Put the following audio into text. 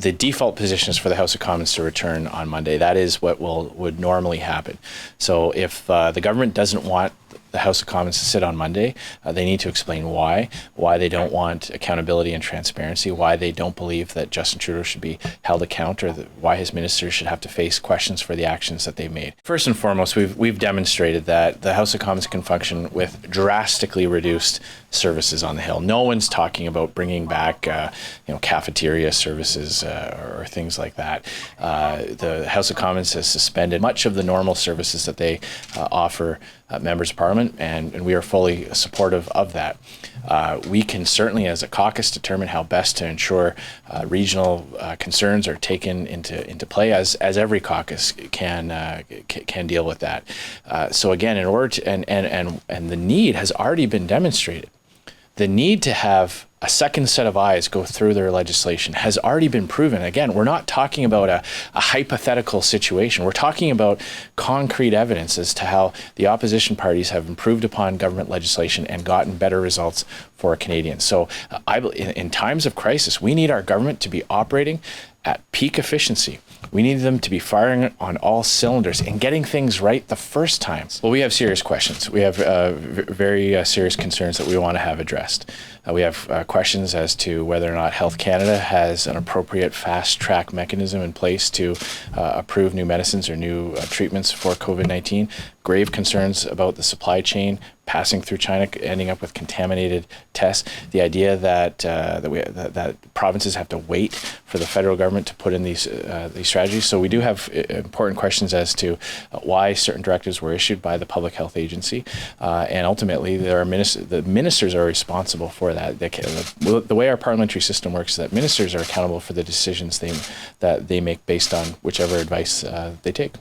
the default position is for the House of Commons to return on Monday. That is what would normally happen. So if the government doesn't want the House of Commons to sit on Monday, they need to explain why they don't want accountability and transparency, why they don't believe that Justin Trudeau should be held account, or why his ministers should have to face questions for the actions that they made. First and foremost, we've demonstrated that the House of Commons can function with drastically reduced services on the Hill. No one's talking about bringing back cafeteria services or things like that. The House of Commons has suspended much of the normal services that they offer members of Parliament, and we are fully supportive of that. We can certainly, as a caucus, determine how best to ensure regional concerns are taken into play, as every caucus can deal with that. So again, in order to and the need has already been demonstrated. The need to have a second set of eyes go through their legislation has already been proven. Again, we're not talking about a hypothetical situation. We're talking about concrete evidence as to how the opposition parties have improved upon government legislation and gotten better results for Canadians. So in times of crisis, we need our government to be operating at peak efficiency. We need them to be firing on all cylinders and getting things right the first time. Well, we have serious questions. We have very serious concerns that we want to have addressed. We have questions as to whether or not Health Canada has an appropriate fast-track mechanism in place to approve new medicines or new treatments for COVID-19. Grave concerns about the supply chain passing through China, ending up with contaminated tests. The idea that that provinces have to wait for the federal government to put in these strategies. So we do have important questions as to why certain directives were issued by the Public Health Agency, and ultimately the ministers are responsible for that. The way our parliamentary system works is that ministers are accountable for the decisions that they make based on whichever advice they take.